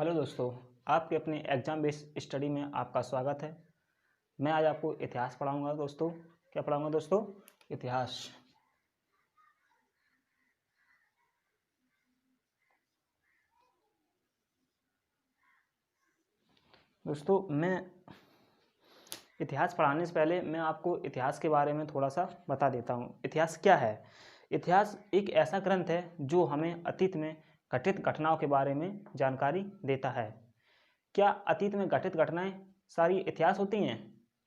Hello दोस्तों, आपके अपने एग्ज़ाम बेस्ड स्टडी में आपका स्वागत है। मैं आज आपको इतिहास पढ़ाऊंगा दोस्तों। क्या पढ़ाऊंगा दोस्तों? इतिहास। दोस्तों, मैं इतिहास पढ़ाने से पहले मैं आपको इतिहास के बारे में थोड़ा सा बता देता हूँ। इतिहास क्या है? इतिहास एक ऐसा ग्रंथ है जो हमें अतीत में घटित घटनाओं के बारे में जानकारी देता है। क्या अतीत में घटित घटनाएं सारी इतिहास होती हैं?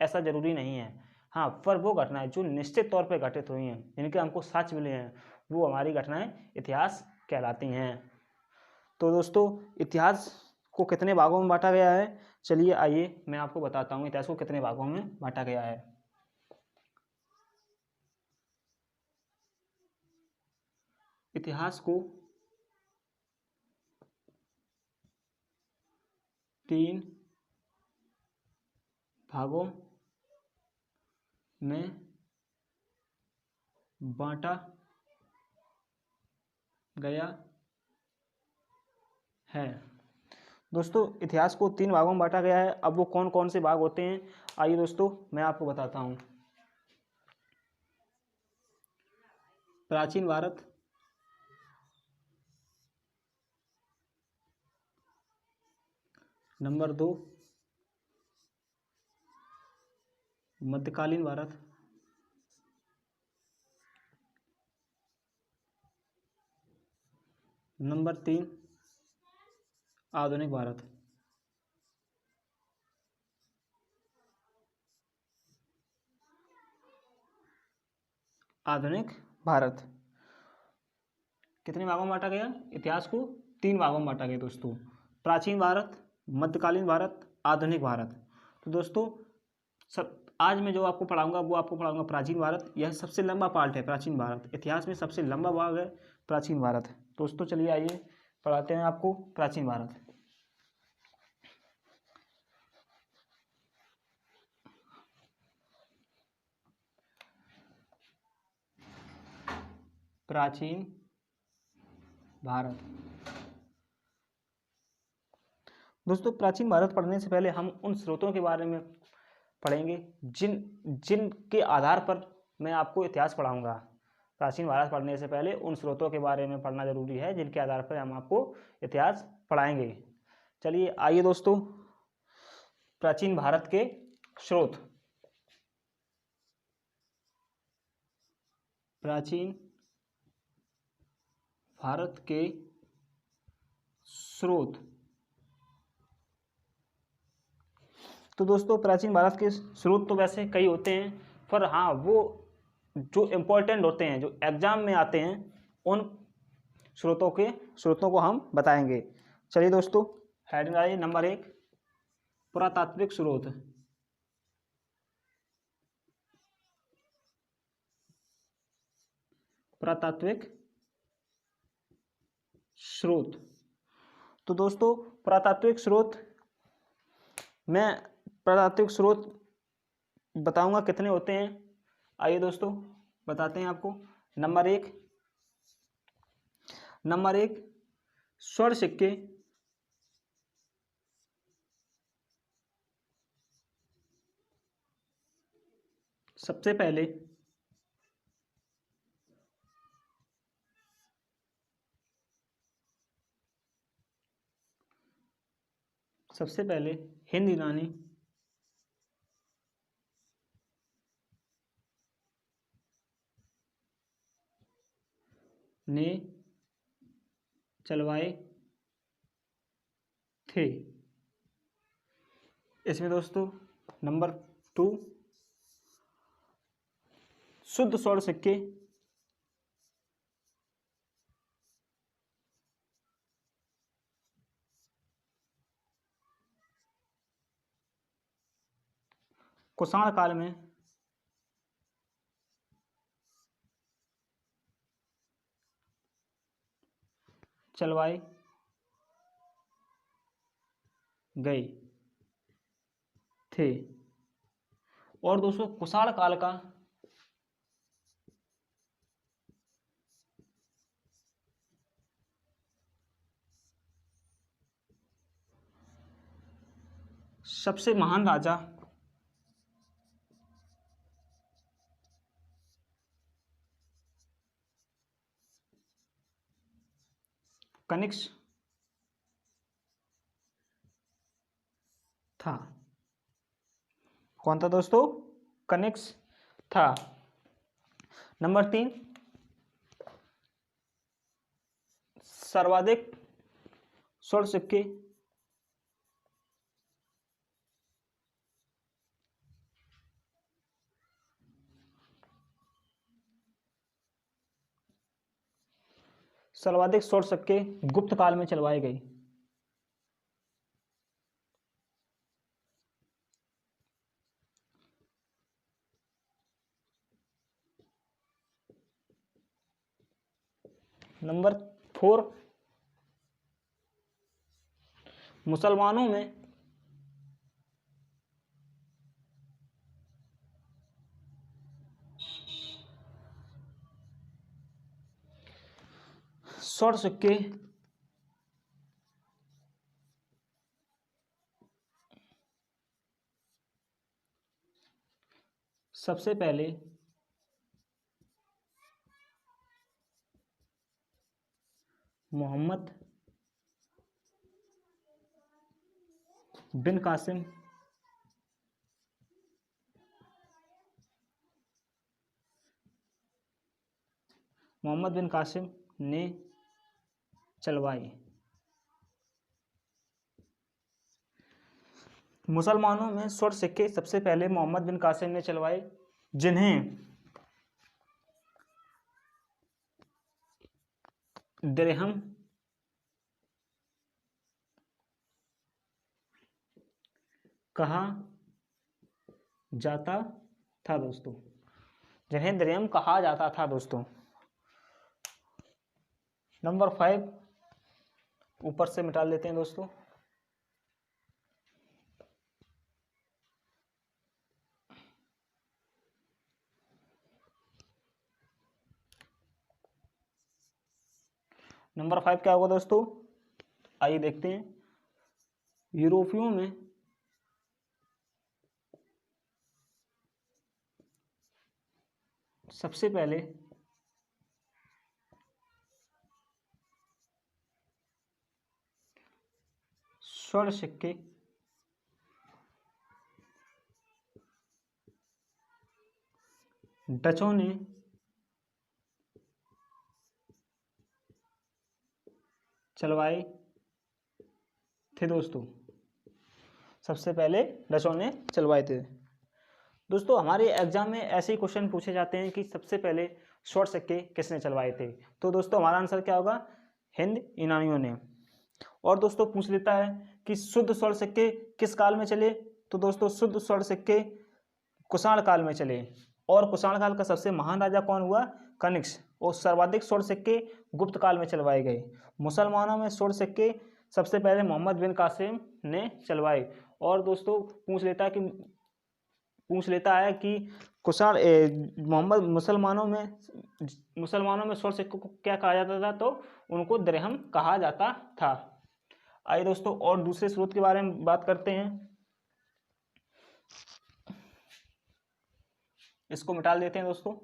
ऐसा जरूरी नहीं है। हाँ, पर वो घटनाएं जो निश्चित तौर पर घटित हुई हैं, जिनके हमको साक्ष्य मिले हैं, वो हमारी घटनाएं इतिहास कहलाती हैं। तो दोस्तों, इतिहास को कितने भागों में बांटा गया है? चलिए आइए मैं आपको बताता हूँ इतिहास को कितने भागों में बांटा गया है। इतिहास को 3 भागों में बांटा गया है। दोस्तों, इतिहास को 3 भागों में बांटा गया है। अब वो कौन कौन से भाग होते हैं, आइए दोस्तों मैं आपको बताता हूँ। प्राचीन भारत, नंबर 2 मध्यकालीन भारत, नंबर 3 आधुनिक भारत। आधुनिक भारत कितने भागों में बांटा गया? इतिहास को 3 भागों में बांटा गया दोस्तों। प्राचीन भारत, मध्यकालीन भारत, आधुनिक भारत। तो दोस्तों, सब आज मैं जो आपको पढ़ाऊंगा वो आपको पढ़ाऊंगा प्राचीन भारत। यह सबसे लंबा पार्ट है। प्राचीन भारत इतिहास में सबसे लंबा भाग है प्राचीन भारत। दोस्तों चलिए आइए पढ़ाते हैं आपको प्राचीन भारत। प्राचीन भारत। दोस्तों, प्राचीन भारत पढ़ने से पहले हम उन स्रोतों के बारे में पढ़ेंगे जिनके आधार पर मैं आपको इतिहास पढ़ाऊंगा। प्राचीन भारत पढ़ने से पहले उन स्रोतों के बारे में पढ़ना जरूरी है जिनके आधार पर हम आपको इतिहास पढ़ाएंगे। चलिए आइए दोस्तों, प्राचीन भारत के स्रोत। प्राचीन भारत के स्रोत। तो दोस्तों, प्राचीन भारत के स्रोत तो वैसे कई होते हैं, पर हाँ, वो जो इम्पोर्टेंट होते हैं, जो एग्जाम में आते हैं, उन स्रोतों को हम बताएंगे। चलिए दोस्तों, हेडिंग आइए। नंबर 1 पुरातात्विक स्रोत। पुरातात्विक स्रोत। तो दोस्तों, पुरातात्विक स्रोत मैं पुरातात्विक स्रोत बताऊंगा कितने होते हैं। आइए दोस्तों बताते हैं आपको। नंबर एक स्वर्ण सिक्के। सबसे पहले हिंद यूनानी ने चलवाए थे। इसमें दोस्तों नंबर 2 शुद्ध स्वर्ण सिक्के। कुषाण काल में चलवाए गए थे। और दोस्तों, कुषाण काल का सबसे महान राजा कनिष्क था। कौन था दोस्तों? कनिष्क था। नंबर 3, सर्वाधिक स्वर्ण सिक्के गुप्त काल में चलवाए गए। नंबर 4, मुसलमानों में स्वर्ण सिक्के सबसे पहले मोहम्मद बिन कासिम ने चलवाए। मुसलमानों में स्वर्ण सिक्के सबसे पहले मोहम्मद बिन कासिम ने चलवाए, जिन्हें दिरहम कहा जाता था दोस्तों। जिन्हें दिरहम कहा जाता था दोस्तों। नंबर 5 ऊपर से मिटा लेते हैं दोस्तों। नंबर 5 क्या होगा दोस्तों? आइए देखते हैं। यूरोपियों में सबसे पहले स्वर्ण सिक्के डचों ने चलवाए थे दोस्तों। सबसे पहले डचों ने चलवाए थे दोस्तों। हमारे एग्जाम में ऐसे ही क्वेश्चन पूछे जाते हैं कि सबसे पहले स्वर्ण सिक्के किसने चलवाए थे। तो दोस्तों हमारा आंसर क्या होगा? हिंद यूनानियों ने। और दोस्तों पूछ लेता है कि शुद्ध स्वर्ण सिक्के किस काल में चले। तो दोस्तों शुद्ध स्वर्ण सिक्के कुषाण काल में चले। और कुषाण काल का सबसे महान राजा कौन हुआ? कनिष्क। और सर्वाधिक स्वर्ण सिक्के गुप्त काल में चलवाए गए। मुसलमानों में स्वर्ण सिक्के सबसे पहले मोहम्मद बिन कासिम ने चलवाए। और दोस्तों पूछ लेता है कि कुषाण मोहम्मद मुसलमानों में स्वर्ण सिक्कों को क्या कहा जाता था? तो उनको दिरहम कहा जाता था। आइए दोस्तों और दूसरे स्रोत के बारे में बात करते हैं। इसको मिटा देते हैं दोस्तों।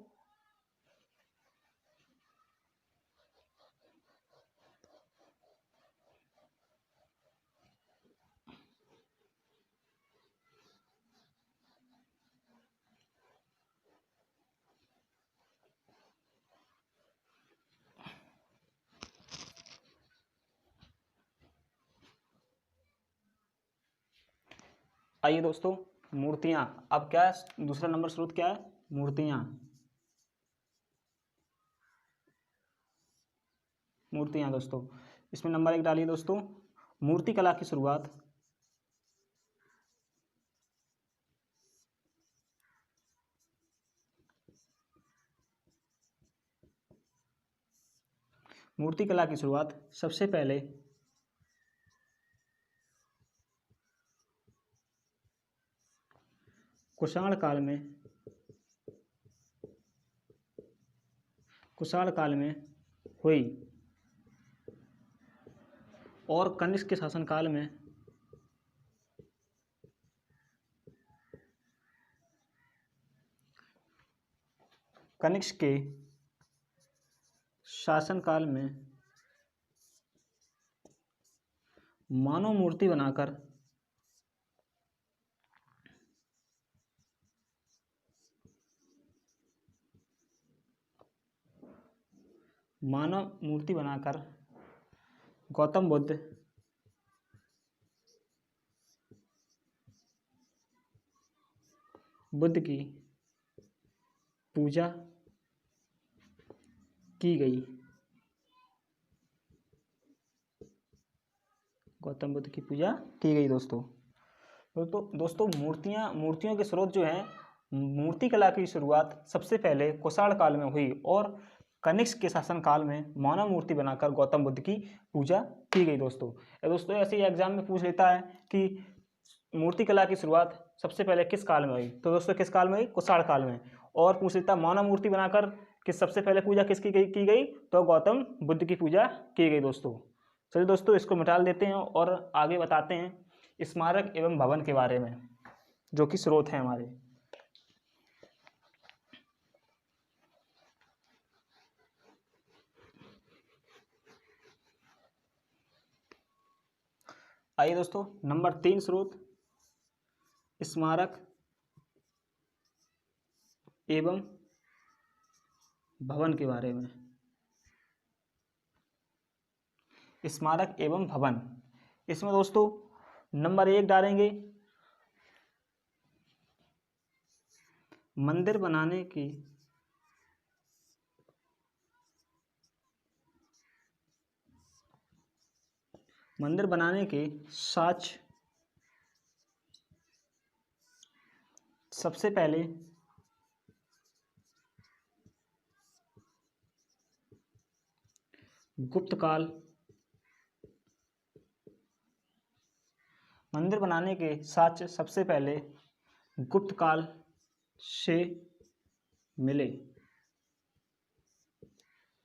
आइए दोस्तों, मूर्तियां। अब क्या है? दूसरा नंबर स्रोत क्या है? मूर्तियां। मूर्तियां दोस्तों, इसमें नंबर 1 डालिए दोस्तों। मूर्ति कला की शुरुआत सबसे पहले कुषाण काल में हुई। और कनिष्क के शासनकाल में कनिष्क के शासनकाल में मानव मूर्ति बनाकर गौतम बुद्ध की पूजा की गई। गौतम बुद्ध की पूजा की गई दोस्तों। दोस्तों मूर्तियों के स्रोत जो हैं, मूर्ति कला की शुरुआत सबसे पहले कुषाण काल में हुई और कनिष्क के शासनकाल में मानव मूर्ति बनाकर गौतम बुद्ध की पूजा की गई दोस्तों। ऐसे ही एग्जाम में पूछ लेता है कि मूर्ति कला की शुरुआत सबसे पहले किस काल में हुई, तो दोस्तों किस काल में हुई? कुषाण काल में। और पूछ लेता मानव मूर्ति बनाकर किस सबसे पहले पूजा किसकी की गई, तो गौतम बुद्ध की पूजा की गई दोस्तों। चलिए दोस्तों इसको मिटा देते हैं और आगे बताते हैं स्मारक एवं भवन के बारे में, जो कि स्रोत हैं हमारे। आइए दोस्तों, नंबर 3 स्रोत स्मारक एवं भवन के बारे में। स्मारक एवं भवन, इसमें दोस्तों नंबर 1 डालेंगे मंदिर बनाने के साक्ष्य सबसे पहले गुप्त काल, मंदिर बनाने के साक्ष्य सबसे पहले गुप्त काल से मिले।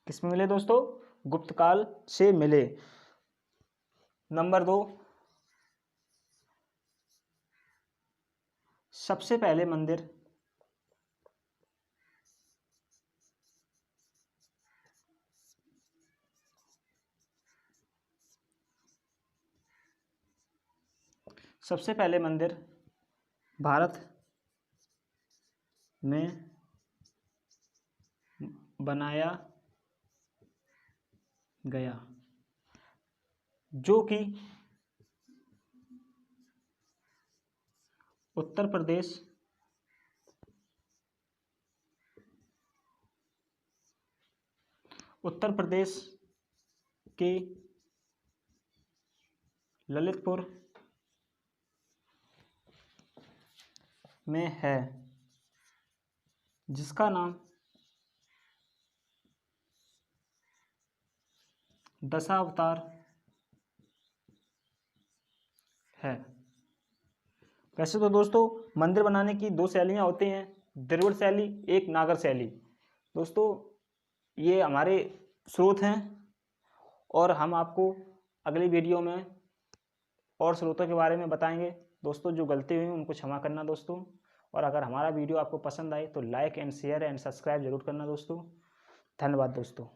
किसमें मिले दोस्तों? गुप्त काल से मिले। नंबर 2, सबसे पहले मंदिर भारत में बनाया गया, जो कि उत्तर प्रदेश के ललितपुर में है, जिसका नाम दशावतार है। वैसे तो दोस्तों मंदिर बनाने की 2 शैलियाँ होती हैं, द्रविड़ शैली, एक नागर शैली। दोस्तों ये हमारे स्रोत हैं और हम आपको अगली वीडियो में और स्रोतों के बारे में बताएंगे। दोस्तों जो गलती हुई उनको क्षमा करना दोस्तों, और अगर हमारा वीडियो आपको पसंद आए तो like and share and subscribe जरूर करना दोस्तों। धन्यवाद दोस्तों।